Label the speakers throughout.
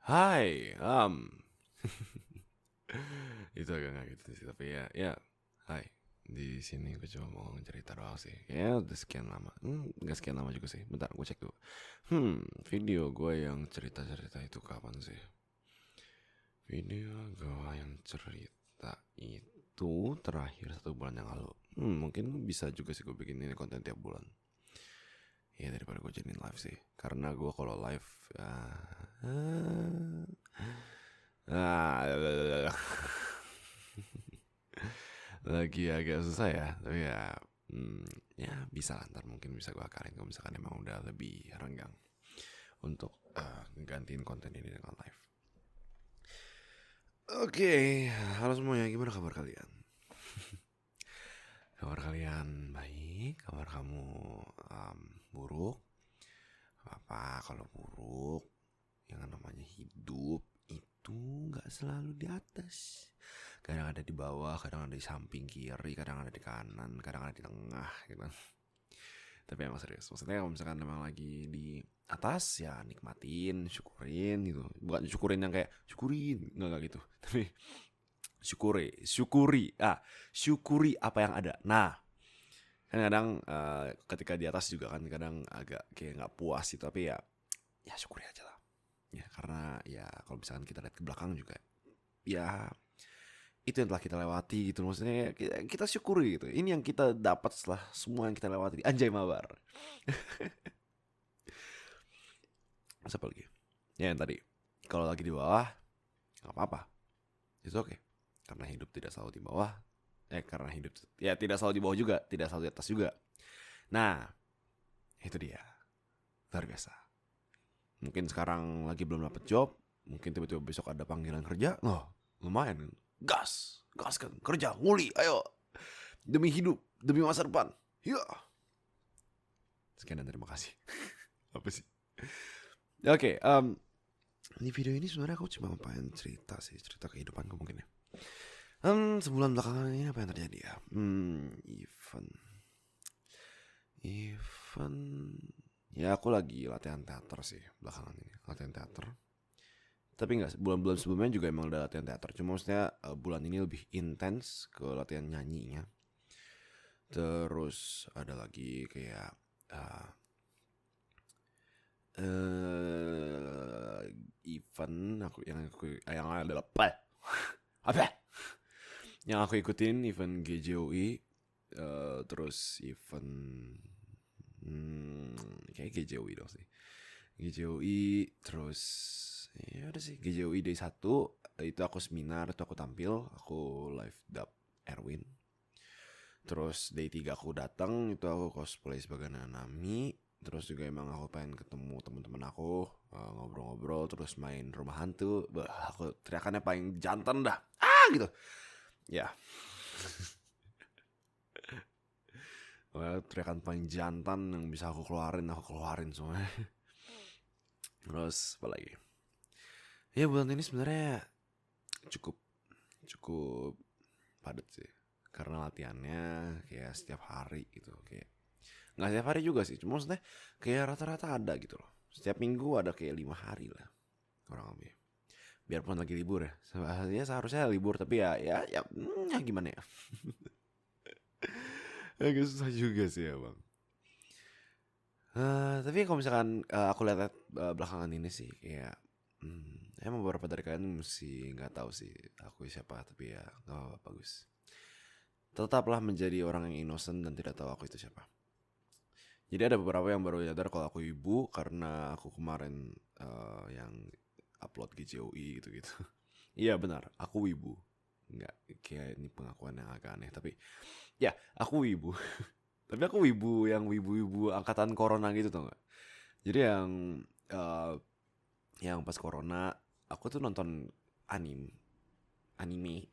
Speaker 1: Hai, itu agak nggak gitu sih, tapi ya, hai. Di sini gue cuma mau cerita doang sih. Ya udah sekian lama. Nggak sekian lama juga sih. Bentar, gue cek dulu. Video gue yang cerita-cerita itu kapan sih? Video gue yang cerita itu terakhir 1 bulan yang lalu. Mungkin bisa juga sih gue bikin ini konten tiap bulan. Ya daripada gue jadiin live sih. Karena gue kalau live, ah, lagi agak susah ya, tapi ya bisa lah, ntar mungkin bisa gue akalin kalau misalkan emang udah lebih renggang untuk ngegantiin konten ini dengan live. Oke, halo semuanya, gimana kabar kalian? Kabar kalian baik? Kabar kamu buruk? Apa kalau buruk? Yang namanya hidup itu nggak selalu di atas. Kadang ada di bawah, kadang ada di samping kiri, kadang ada di kanan, kadang ada di tengah gitu. Tapi emang serius, maksudnya kalau misalkan emang lagi di atas ya nikmatin, syukurin gitu. Bukan syukurin yang kayak syukurin, nggak gitu. Tapi syukuri apa yang ada. Nah, kan kadang ketika di atas juga kan kadang agak kayak nggak puas gitu, tapi ya syukuri aja lah. Ya karena ya kalau misalkan kita lihat ke belakang juga ya itu yang telah kita lewati gitu, maksudnya kita syukuri gitu, ini yang kita dapat setelah semua yang kita lewati. Anjay mabar. Apa lagi ya yang tadi, kalau lagi di bawah nggak apa-apa, itu oke, karena hidup tidak selalu di bawah, karena hidup ya tidak selalu di bawah juga, tidak selalu di atas juga. Nah itu dia, luar biasa. Mungkin sekarang lagi belum dapat job, mungkin tiba-tiba besok ada panggilan kerja, lumayan, gas kan, kerja nguli, ayo, demi hidup, demi masa depan. Ya. Sekian dan terima kasih. Apa sih? Oke, di video ini sebenarnya aku cuma pengen cerita sih, cerita kehidupanku mungkin ya. Sebulan belakangan ini apa yang terjadi ya? Event. Ya aku lagi latihan teater sih belakangan ini, latihan teater. Tapi nggak, bulan-bulan sebelumnya juga emang udah latihan teater. Cuma maksudnya bulan ini lebih intens ke latihan nyanyinya. Terus ada lagi kayak event yang adalah apa yang aku ikutin, event GJOI, terus event kayak GJOI dong sih, GJOI. Terus ya udah sih, GJOI day 1 itu aku seminar, itu aku tampil, aku live dub Erwin. Terus day 3 aku datang, itu aku cosplay sebagai Nanami. Terus juga emang aku pengen ketemu teman-teman aku, ngobrol-ngobrol, terus main rumah hantu. Aku teriakannya paling jantan dah, gitu ya. Teriakan paling jantan yang bisa aku keluarin semuanya. Terus apa lagi ya, bulan ini sebenarnya cukup padat sih, karena latihannya kayak setiap hari gitu, kayak nggak setiap hari juga sih, cuma maksudnya kayak rata-rata ada gitu loh, setiap minggu ada kayak 5 hari lah kurang lebih. Biarpun lagi libur ya, seharusnya libur, tapi ya gimana ya. Agak susah juga sih ya bang. Tapi kalau misalkan aku lihat belakangan ini sih kayak emang beberapa dari kalian mesti nggak tahu sih aku siapa, tapi ya nggak apa-apa, bagus. Tetaplah menjadi orang yang innocent dan tidak tahu aku itu siapa. Jadi ada beberapa yang baru sadar kalau aku ibu karena aku kemarin yang upload GJOI gitu-gitu. Iya benar, aku wibu. Nggak, kayak ini pengakuan yang agak aneh, tapi ya aku wibu. Tapi aku wibu yang wibu-wibu angkatan corona gitu tau gak? Jadi uh, yang pas corona aku tuh nonton anime.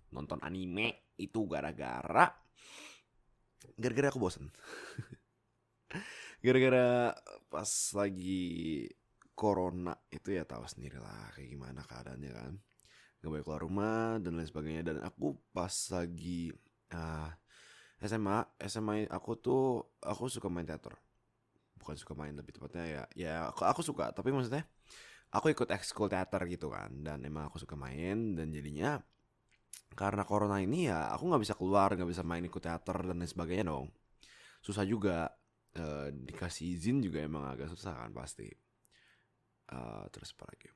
Speaker 1: Nonton anime itu gara-gara aku bosen. Gara-gara pas lagi corona itu ya tahu sendiri lah kayak gimana keadaannya kan. Gak boleh keluar rumah dan lain sebagainya. Dan aku pas lagi SMA aku suka main teater. Bukan suka main, lebih tepatnya ya aku suka, tapi maksudnya aku ikut ekskul teater gitu kan, dan emang aku suka main, dan jadinya karena corona ini ya aku nggak bisa keluar, nggak bisa main ikut teater dan lain sebagainya dong. Susah juga. Dikasih izin juga emang agak susah kan pasti. Terus apa lagi?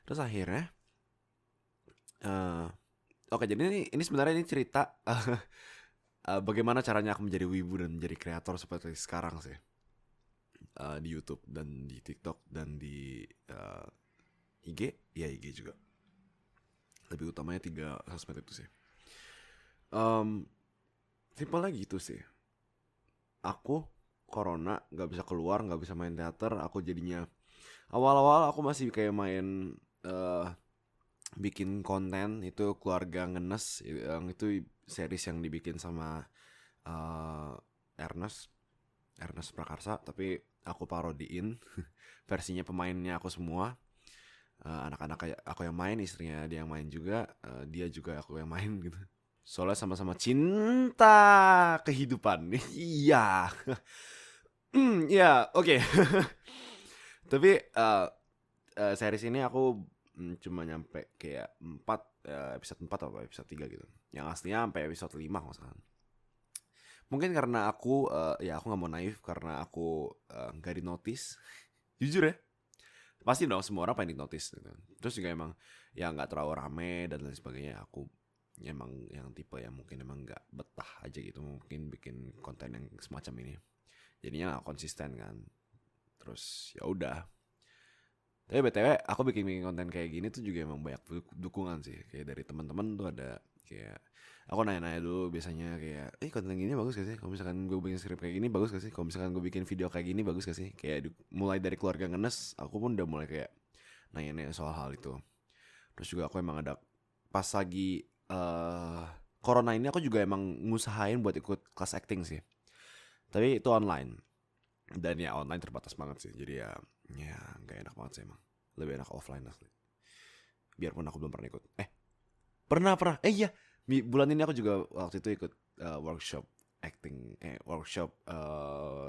Speaker 1: Terus akhirnya, eh oke, jadi ini sebenarnya ini cerita bagaimana caranya aku menjadi wibu dan menjadi kreator seperti sekarang sih. Di YouTube dan di TikTok dan di IG, ya IG juga. Lebih utamanya 3 sosmed itu sih. Um, Simpelnya gitu sih. Aku corona nggak bisa keluar, nggak bisa main teater. Aku jadinya awal-awal aku masih kayak main bikin konten itu keluarga ngenes, yang itu series yang dibikin sama uh, Ernest Ernest Prakarsa, tapi aku parodiin versinya pemainnya aku semua. Anak-anak kayak aku yang main, istrinya dia yang main juga, dia juga aku yang main gitu. Soalnya sama-sama cinta kehidupan. Iya. Ya, oke. Tapi series ini aku cuma nyampe kayak 4 episode 4 atau episode 3 gitu. Yang aslinya sampai episode 5 kalau salah. Mungkin karena aku ya aku nggak mau naif karena aku nggak di notice. Jujur ya, pasti dong semua orang pengen di notice gitu. Terus juga emang ya nggak terlalu rame dan lain sebagainya. Aku emang yang tipe yang mungkin emang nggak betah aja gitu, mungkin bikin konten yang semacam ini. Jadinya nggak konsisten kan. Terus ya udah. Tapi btw aku bikin konten kayak gini tuh juga emang banyak dukungan sih. Kayak dari teman-teman tuh ada kayak aku nanya-nanya dulu biasanya kayak, konten gini bagus gak sih? Kalau misalkan gue bikin skrip kayak gini bagus gak sih? Kalau misalkan gue bikin video kayak gini bagus gak sih? Kayak mulai dari keluarga ngenes, aku pun udah mulai kayak nanya-nanya soal hal itu. Terus juga aku emang ada pas lagi corona ini aku juga emang ngusahain buat ikut kelas acting sih. Tapi itu online. Dan ya online terbatas banget sih. Jadi ya nggak enak banget sih emang. Lebih enak offline asli. Biarpun aku belum pernah ikut. Pernah. Iya. Bulan ini aku juga waktu itu ikut workshop acting, workshop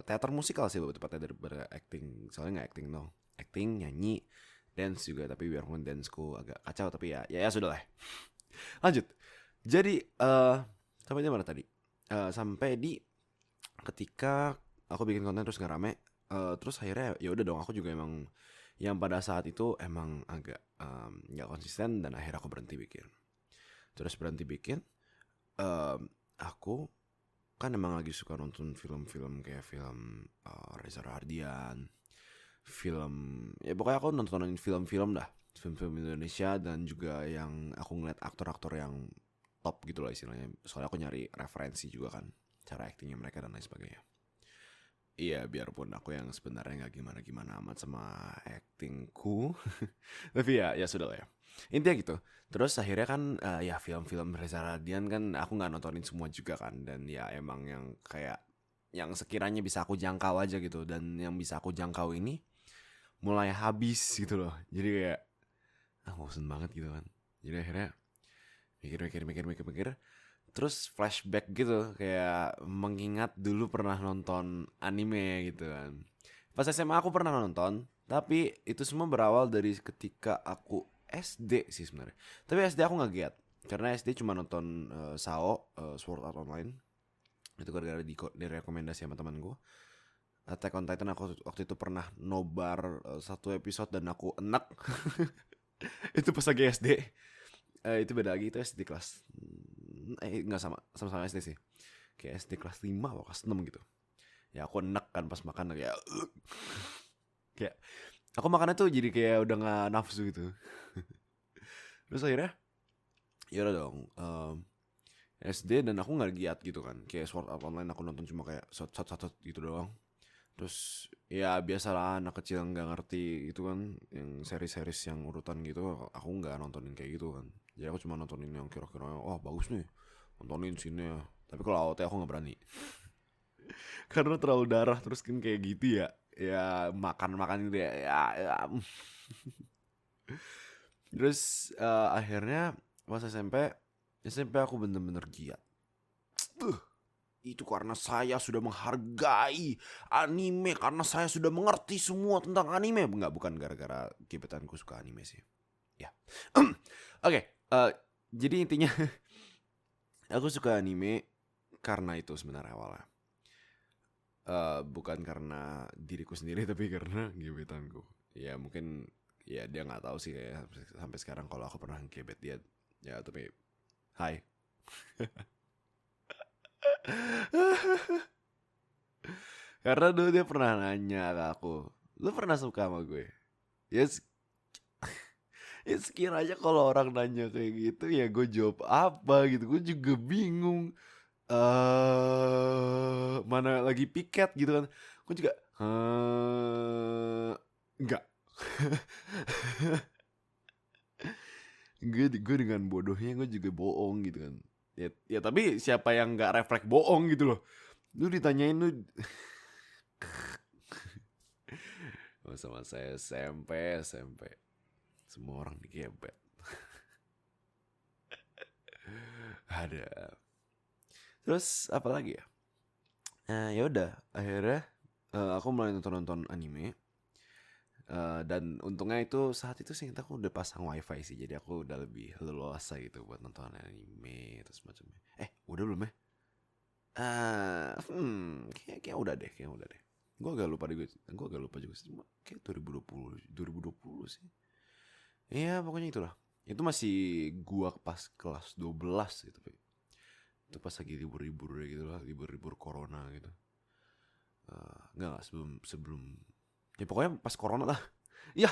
Speaker 1: teater musikal sih tepatnya daripada acting. Soalnya nggak acting dong. Acting, nyanyi, dance juga. Tapi biarpun danceku agak kacau, tapi ya sudah lah. Lanjut. Jadi sampai di mana tadi? Sampai di ketika aku bikin konten terus nggak rame, terus akhirnya ya udah dong, aku juga emang yang pada saat itu emang agak nggak konsisten dan akhirnya aku berhenti bikin. Terus berhenti bikin, aku kan emang lagi suka nonton film-film kayak film Reza Rahardian, film ya pokoknya aku nontonin film-film dah, film-film Indonesia, dan juga yang aku ngeliat aktor-aktor yang top gitu lah istilahnya. Soalnya aku nyari referensi juga kan, cara aktingnya mereka dan lain sebagainya. Iya, biarpun aku yang sebenarnya nggak gimana-gimana amat sama aktingku, tapi ya sudah lah ya. Intinya gitu. Terus akhirnya kan ya film-film Reza Radian kan aku nggak nontonin semua juga kan, dan ya emang yang kayak yang sekiranya bisa aku jangkau aja gitu, dan yang bisa aku jangkau ini mulai habis gitu loh. Jadi kayak bosen banget gitu kan. Jadi akhirnya mikir, terus flashback gitu, kayak mengingat dulu pernah nonton anime gitu kan. Pas SMA aku pernah nonton, tapi itu semua berawal dari ketika aku SD sih sebenarnya. Tapi SD aku nggak giat karena SD cuma nonton SAO, Sword Art Online. Itu gara-gara direkomendasi sama temanku. Attack on Titan aku waktu itu pernah nobar 1 episode dan aku enak. Itu pas lagi SD. Itu beda lagi, itu SD kelas nggak sama-sama SD sih, kayak SD kelas 5 atau kelas 6 gitu. Ya aku enak kan pas makan kayak kayak aku makannya tuh jadi kayak udah nggak nafsu gitu. Terus akhirnya ya udah dong, SD, dan aku nggak giat gitu kan, kayak Sword Art Online aku nonton cuma kayak satu gitu doang. Terus ya biasalah anak kecil nggak ngerti itu kan, yang seri-series yang urutan gitu aku nggak nontonin kayak gitu kan. Jadi aku cuma nontonin yang kira-kira bagus nih, nontonin sini ya. Tapi kalau AOT aku nggak berani karena terlalu darah, terus kan kayak gitu ya makan gitu ya. Terus akhirnya pas SMP aku bener-bener giat. itu karena saya sudah menghargai anime, karena saya sudah mengerti semua tentang anime. Enggak, bukan gara-gara gebetanku suka anime sih. Ya. Oke, jadi intinya aku suka anime karena itu sebenarnya awalnya. Bukan karena diriku sendiri tapi karena gebetanku. Ya mungkin ya dia nggak tahu sih kayak sampai sekarang kalau aku pernah gebet dia. Ya tapi hai. Karena dulu dia pernah nanya ke aku, lu pernah suka sama gue? Ya, ya sekiranya kalau orang nanya kayak gitu ya gue jawab apa gitu. Gue juga bingung. Mana lagi piket gitu kan. Gue juga enggak. gue dengan bodohnya gue juga bohong gitu kan. Ya tapi siapa yang nggak refleks bohong gitu loh. Lu ditanyain lu sama saya SMP semua orang digebet. Ada. Terus apa lagi ya? Ya udah akhirnya aku mulai nonton anime. Dan untungnya itu saat itu sih aku udah pasang wifi sih, jadi aku udah lebih leluasa gitu buat nonton anime terus macamnya. Udah belum ya? Kayak udah deh. Gue agak lupa juga sih, cuma kayak 2020 sih. Iya pokoknya itulah. Itu masih gua pas kelas 12 gitu. Itu pas lagi libur-libur gitu lah, libur-libur corona gitu. Enggak sebelum ya pokoknya pas corona lah. Iya.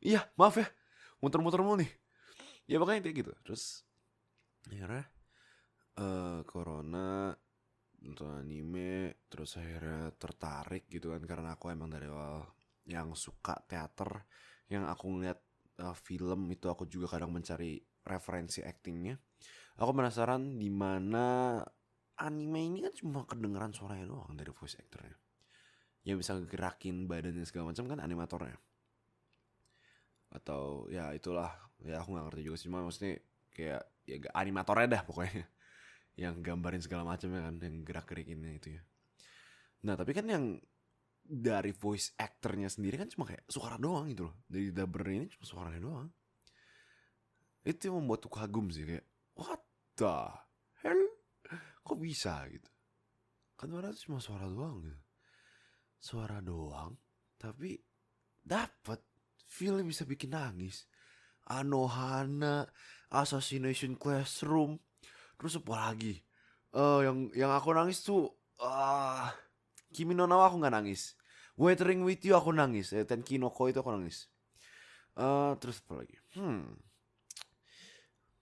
Speaker 1: Iya, maaf ya. Muter-muter mulu nih. Ya pokoknya kayak gitu. Terus akhirnya corona, nonton anime, terus akhirnya tertarik gitu kan karena aku emang dari awal yang suka teater, yang aku ngeliat film itu aku juga kadang mencari referensi actingnya. Aku penasaran di mana anime ini kan cuma kedengeran suaranya doang dari voice actornya. Yang bisa gerakin badannya segala macam kan animatornya. Atau ya itulah, ya aku nggak ngerti juga sih, cuma maksudnya kayak ya animatornya dah pokoknya. Yang gambarin segala macam ya kan, yang gerak-gerikinnya itu ya. Nah tapi kan yang dari voice actornya sendiri kan cuma kayak suara doang gitu loh. Dari dubber ini cuma suaranya doang. Itu yang membuat aku kagum sih, kayak what the hell, kok bisa gitu. Kan orang cuma suara doang gitu. Suara doang tapi dapat feel bisa bikin nangis. Anohana, Assassination Classroom, terus apa lagi? Yang aku nangis tuh Kimi no Na wa aku nggak nangis. Weathering with You aku nangis. Tenki no Ko itu aku nangis. Terus apa lagi?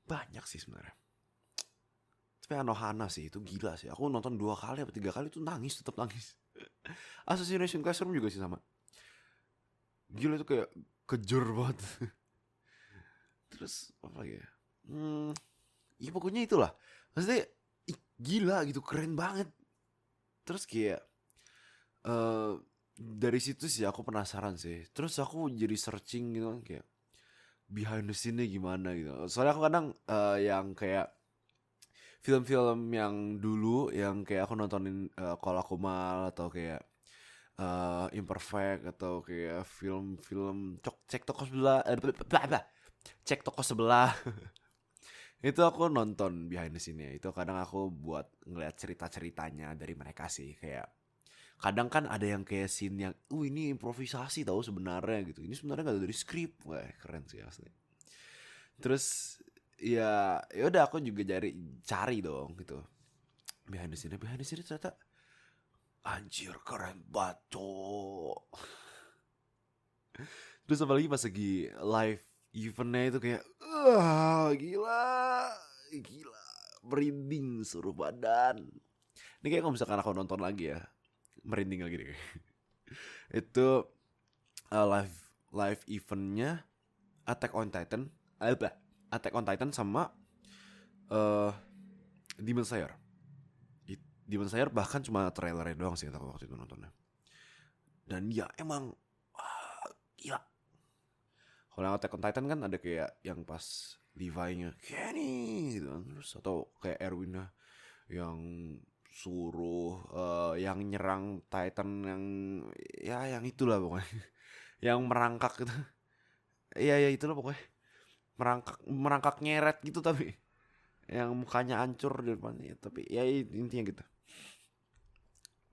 Speaker 1: Banyak sih sebenarnya. Tapi Anohana sih itu gila sih. Aku nonton 2 kali atau 3 kali tuh nangis, tetap nangis. Assassination Classroom juga sih sama. Gila itu kayak kejur banget. Terus apa lagi ya? Ya pokoknya itulah. Maksudnya gila gitu, keren banget. Terus kayak dari situ sih aku penasaran sih. Terus aku jadi searching gitu kan, kayak behind the scene-nya gimana gitu. Soalnya aku kadang yang kayak film-film yang dulu yang kayak aku nontonin kalau aku mal atau kayak Imperfect atau kayak film-film cek toko sebelah cek toko sebelah itu aku nonton behind the scene-nya. Itu kadang aku buat ngeliat cerita-ceritanya dari mereka sih. Kayak kadang kan ada yang kayak scene yang ini improvisasi tahu sebenarnya gitu. Ini sebenarnya gak dari skrip. Wah, keren sih asli. Terus ya udah aku juga cari dong gitu. Behind the scene ternyata anjir keren banget. Terus apalagi pas lagi live eventnya itu kayak gila merinding seluruh badan. Ini kayak kalau misalkan aku nonton lagi ya merinding lagi deh. Itu live eventnya Attack on Titan sama Demon Slayer. Demon Slayer bahkan cuma trailernya doang sih aku waktu itu nontonnya. Dan ya emang gila. Kalau Attack on Titan kan ada kayak yang pas Levi-nya Kenny gitu kan. Terus atau kayak Erwin-nya yang suruh yang nyerang Titan yang ya yang itulah pokoknya. Yang merangkak gitu. Iya ya itulah pokoknya. Merangkak nyeret gitu tapi yang mukanya hancur di depannya, tapi ya intinya gitu.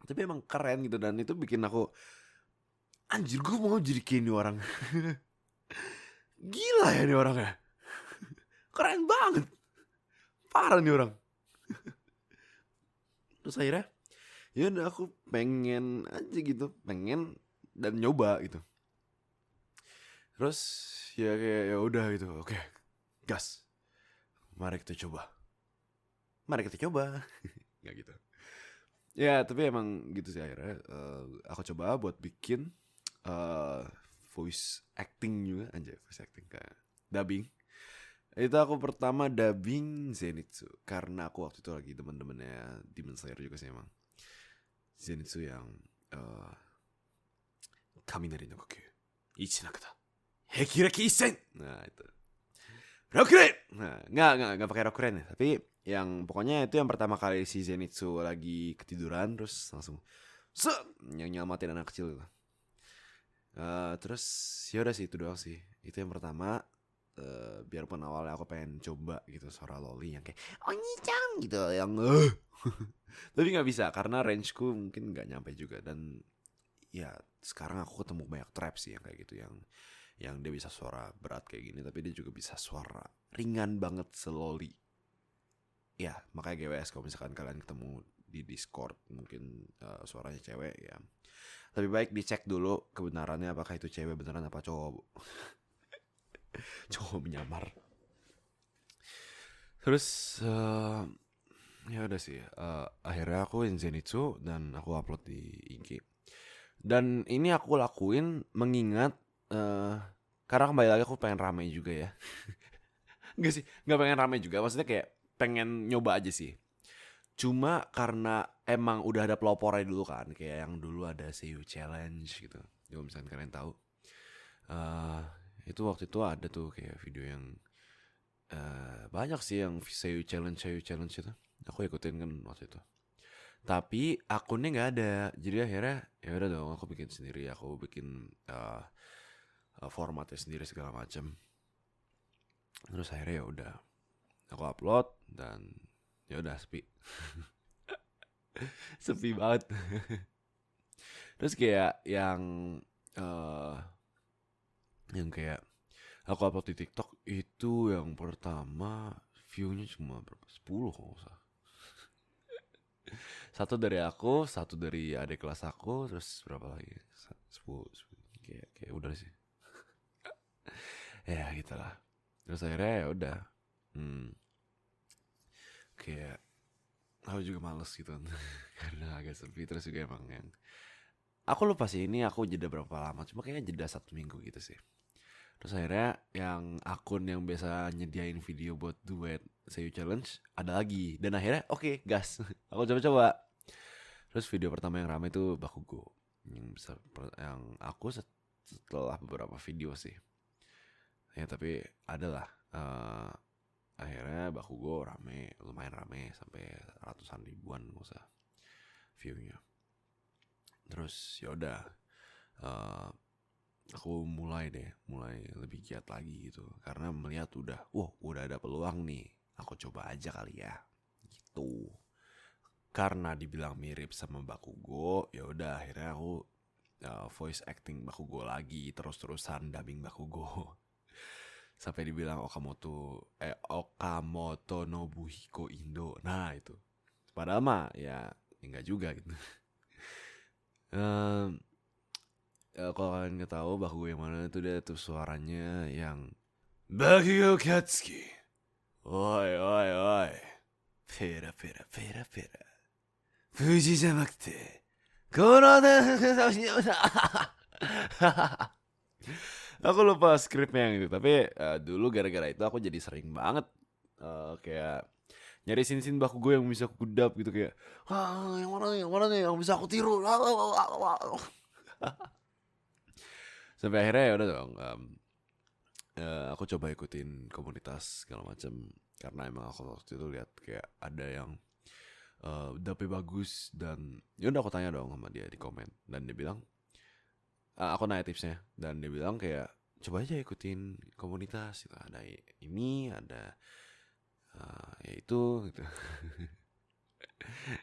Speaker 1: Tapi emang keren gitu, dan itu bikin aku anjir gue mau jadi kayak ini orang. Gila ya ini orangnya, keren banget, parah nih orang. Terus akhirnya ya udah aku pengen aja gitu, pengen dan nyoba gitu. Terus ya kayak ya udah gitu, oke, gas, mari kita coba, nggak gitu. Ya tapi emang gitu sih akhirnya aku coba buat bikin eh voice acting juga, anjay, voice acting kayak dubbing. Itu aku pertama dubbing Zenitsu karena aku waktu itu lagi temen-temennya Demon Slayer juga sih emang. Zenitsu yang uh, Kaminari no Koku Ichinakuta Hekiraki Isen. Nah itu Rokuren. Nah nggak pakai Rokuren ya, tapi yang pokoknya itu yang pertama kali si Zenitsu lagi ketiduran terus langsung yang nyelamatin anak kecil gitu. Terus ya udah sih itu doang sih. Itu yang pertama. Biarpun awalnya aku pengen coba gitu suara Loli yang kayak Oni-chan gitu yang tapi nggak bisa karena rangeku mungkin nggak nyampe juga. Dan ya sekarang aku ketemu banyak trap sih yang kayak gitu, yang dia bisa suara berat kayak gini tapi dia juga bisa suara ringan banget seloli. Ya makanya GWS kalau misalkan kalian ketemu di Discord mungkin suaranya cewek ya lebih baik dicek dulu kebenarannya apakah itu cewek beneran apa cowok. Cowok menyamar. Terus ya udah sih akhirnya aku Zenitsu dan aku upload di IG. Dan ini aku lakuin mengingat karena kembali lagi aku pengen rame juga ya. Enggak sih, nggak pengen rame juga, maksudnya kayak pengen nyoba aja sih. Cuma karena emang udah ada pelopornya dulu kan, kayak yang dulu ada Seiyu Challenge gitu. Kalau misalkan kalian tahu, itu waktu itu ada tuh kayak video yang banyak sih yang Seiyu Challenge itu. Aku ikutin kan waktu itu. Tapi akunnya nggak ada, jadi akhirnya ya udah dong aku bikin sendiri. Aku bikin formatnya sendiri segala macam. Terus akhirnya ya udah aku upload dan ya udah sepi. Sepi banget. Terus kayak yang kayak aku upload di TikTok itu yang pertama view-nya cuma berapa? 10 kalau nggak salah. Satu dari aku, satu dari adik kelas aku, terus berapa lagi? 10, kayak udah sih. Ya gitulah. Terus akhirnya ya udah. Kayak aku juga males gitu karena agak sepi. Terus juga emang yang aku lupa sih ini aku jeda berapa lama, cuma kayaknya jeda 1 minggu gitu sih. Terus akhirnya yang akun yang biasa nyediain video buat duet Seiyu Challenge ada lagi. Dan akhirnya oke, gas. Aku coba-coba. Terus video pertama yang rame itu Bakugo. Yang aku setelah beberapa video sih. Ya tapi adalah akhirnya Bakugo lumayan rame sampai ratusan ribuan nggak usah view-nya. Terus ya udah aku mulai lebih giat lagi gitu karena melihat udah ada peluang nih, aku coba aja kali ya gitu. Karena dibilang mirip sama Bakugo, ya udah akhirnya aku voice acting Bakugo lagi, terus-terusan dubbing Bakugo. Sampai dibilang Okamoto Nobuhiko Indo. Nah itu padahal mah ya enggak juga gitu. Kalau kalian nggak tahu Bakugo yang mana itu, dia tuh suaranya yang Bakugo Katsuki. Oi oi oi. Pera pera pera pera. Fuji jamakute. Kono Aku lupa skripnya yang itu, tapi dulu gara-gara itu aku jadi sering banget kayak nyari sin Bakugo yang bisa aku dub gitu kayak yang mana nih yang bisa aku tiru. Sampai akhirnya ya udah dong aku coba ikutin komunitas segala macam karena emang aku waktu itu lihat kayak ada yang dapet bagus. Dan ya udah aku tanya dong sama dia di komen, dan dia bilang, aku nanya tipsnya, dan dia bilang kayak coba aja ikutin komunitas gitu. Ada ini, ada ya itu gitu.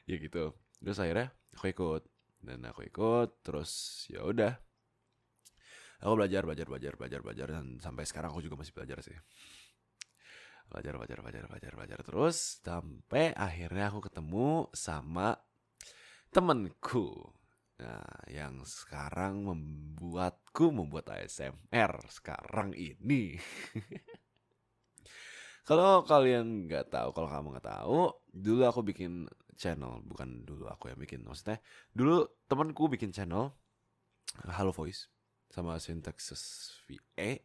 Speaker 1: Ya gitu. Terus akhirnya aku ikut, dan aku ikut terus ya udah. Aku belajar dan sampai sekarang aku juga masih belajar sih. Belajar terus sampai akhirnya aku ketemu sama temenku. Nah, yang sekarang membuat ASMR sekarang ini. Kalau kalian nggak tahu, kalau kamu nggak tahu, dulu aku bikin channel, bukan dulu aku yang bikin, maksudnya dulu temanku bikin channel Halo Voice sama Syntaxes VE,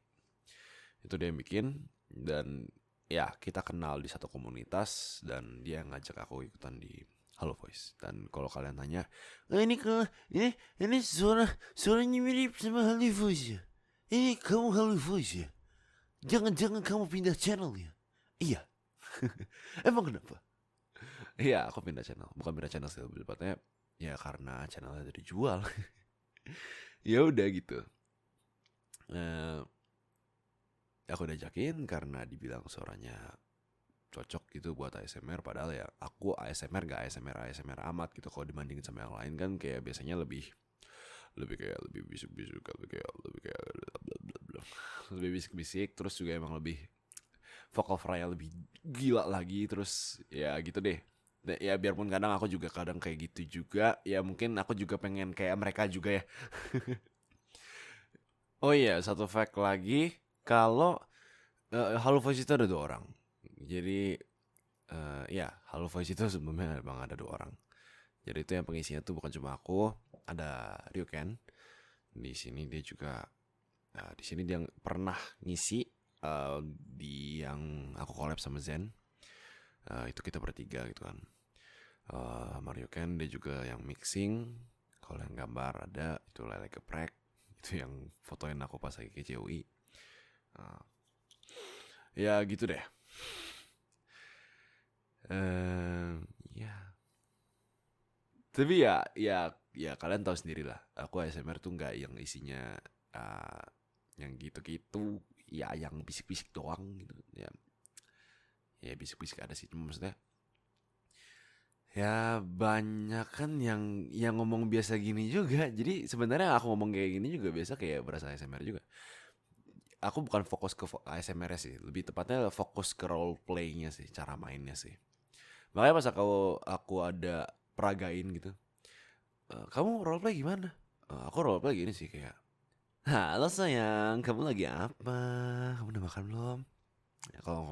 Speaker 1: itu dia yang bikin. Dan ya kita kenal di satu komunitas, dan dia ngajak aku ikutan di Halo Voice. Dan kalau kalian tanya, ini suaranya mirip sama Halo Voice ya? Ini kamu Halo Voice ya? Jangan kamu pindah channel ya? Iya. Emang kenapa? Iya, aku pindah channel. Bukan pindah channel sih, lebih tepatnya ya karena channelnya udah dijual. Ya udah gitu. Aku diajakin karena dibilang suaranya cocok gitu buat ASMR. Padahal ya aku ASMR gak ASMR amat gitu. Kalau dibandingin sama yang lain kan kayak biasanya lebih bisik-bisik, lebih bisik-bisik. Terus juga emang lebih vocal fry lebih gila lagi. Terus ya gitu deh. Ya biarpun kadang aku juga kadang kayak gitu juga. Ya mungkin aku juga pengen kayak mereka juga ya. Oh iya, satu fact lagi. Kalau Halo Voice itu ada 2 orang. Jadi ya Halo Voice itu sebelumnya memang ada 2 orang. Jadi itu yang pengisinya tuh bukan cuma aku, ada Ryuken. Di sini dia juga di sini dia pernah ngisi di yang aku collab sama Zen. Itu kita bertiga gitu kan. Mario Ken dia juga yang mixing. Kalau yang gambar ada itu Lele Geprek, itu yang fotoin aku pas lagi ke CUI. Ya gitu deh. Ya. Tapi ya kalian tahu sendiri lah. Aku ASMR tuh nggak yang isinya yang gitu-gitu. Ya yang bisik-bisik doang gitu. Ya bisik-bisik ada sih, cuma maksudnya ya banyak kan yang ngomong biasa gini juga. Jadi sebenarnya aku ngomong kayak gini juga biasa kayak berasa ASMR juga. Aku bukan fokus ke ASMR sih, lebih tepatnya fokus ke role playnya sih, cara mainnya sih. Makanya pas aku ada peragain gitu, kamu role play gimana? Aku role play gini sih kayak, halo sayang, kamu lagi apa? Kamu udah makan belum? Ya, kalau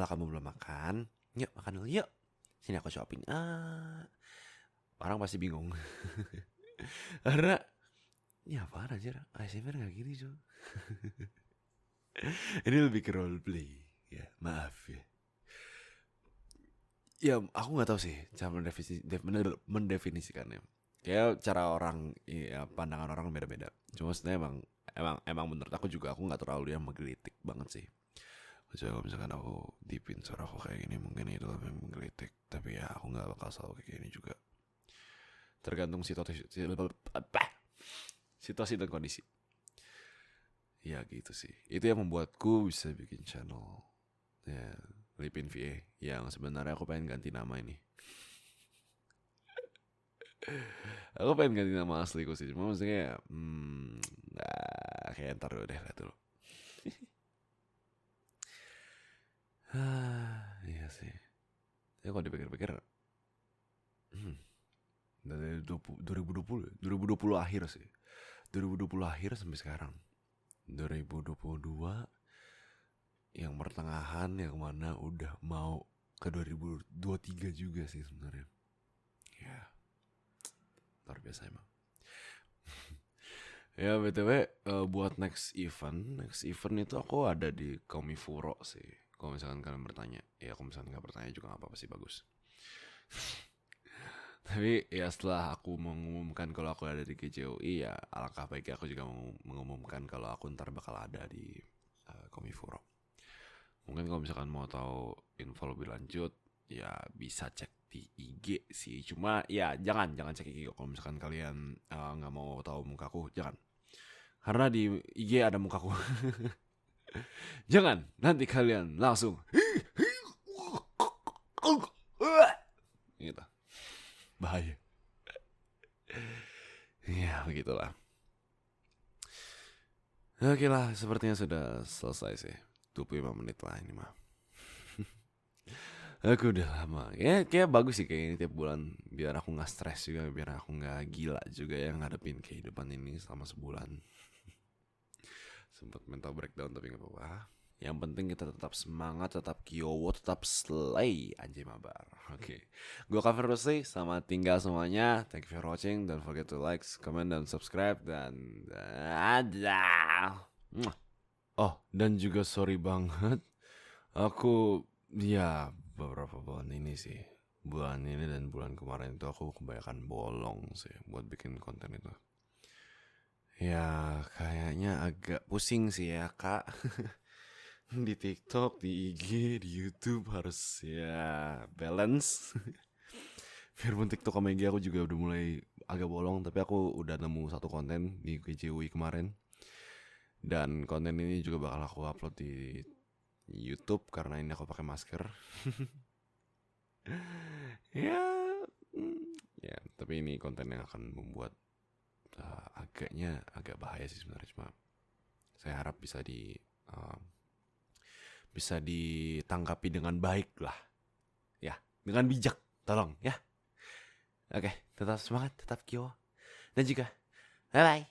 Speaker 1: kamu belum makan, yuk makan dulu yuk. Sini aku shopping. Orang pasti bingung. Karena ini apaan aja, ASMR gak gini cuy. Ini lebih ke roleplay. Ya maaf ya. Ya aku gak tahu sih cara mendefinisikannya. Kayak cara orang, ya pandangan orang beda-beda. Cuma sebenarnya emang menurut aku juga aku gak terlalu yang menggelitik banget sih. Kecuali kalau misalkan aku deepin suara aku kayak gini, mungkin itu lebih menggelitik. Tapi ya aku gak bakal selalu kayak gini juga. Tergantung situasi dan kondisi. Ya gitu sih. Itu yang membuatku bisa bikin channel ya Lipin VA, yang sebenarnya aku pengen ganti nama ini. Aku pengen ganti nama asliku sih, cuma maksudnya kayak ntar dulu deh, lihat dulu. Iya sih. Ya kalau dipikir-pikir dari 2020 akhir sih. 2020 akhir sampai sekarang 2022 yang pertengahan, yang mana udah mau ke 2023 juga sih sebenarnya. Ya luar biasa emang. Ya btw, buat next event itu aku ada di Komifuro sih. Kalau misalkan kalian bertanya, ya kalau misalkan nggak bertanya juga nggak apa-apa sih, bagus. Tapi ya setelah aku mengumumkan kalau aku ada di KJUI, ya alangkah baiknya aku juga mengumumkan kalau aku ntar bakal ada di Komifuro. Mungkin kalau misalkan mau tahu info lebih lanjut, ya bisa cek di IG sih. Cuma ya jangan cek IG kalau misalkan kalian nggak mau tahu mukaku, jangan. Karena di IG ada mukaku. Jangan, nanti kalian langsung gitu. Bahaya. Ya begitulah. Oke lah, sepertinya sudah selesai sih. 25 menit lah ini mah. Aku udah lama. Ya kayak bagus sih kayak ini tiap bulan. Biar aku gak stres juga. Biar aku gak gila juga ya ngadepin kehidupan ini selama sebulan. Sempat mental breakdown tapi gak apa-apa. Yang penting kita tetap semangat, tetap kiowo, tetap slay anjay mabar. Oke. Gua Cover Rusli, selamat tinggal semuanya. Thank you for watching. Don't forget to like, comment, dan subscribe. Dan dadah. Oh, dan juga sorry banget. Aku ya beberapa bulan ini sih. Bulan ini dan bulan kemarin itu aku kebanyakan bolong sih buat bikin konten itu. Ya kayaknya agak pusing sih ya kak. Di TikTok, di IG, di YouTube harus ya balance. Biarpun TikTok sama IG aku juga udah mulai agak bolong, tapi aku udah nemu satu konten di GJWI kemarin. Dan konten ini juga bakal aku upload di YouTube karena ini aku pakai masker. ya, tapi ini konten yang akan membuat agak bahaya sih sebenarnya, cuma saya harap bisa ditanggapi dengan baik lah. Ya, dengan bijak, tolong ya. Oke, tetap semangat, tetap kyo. Dan juga bye bye.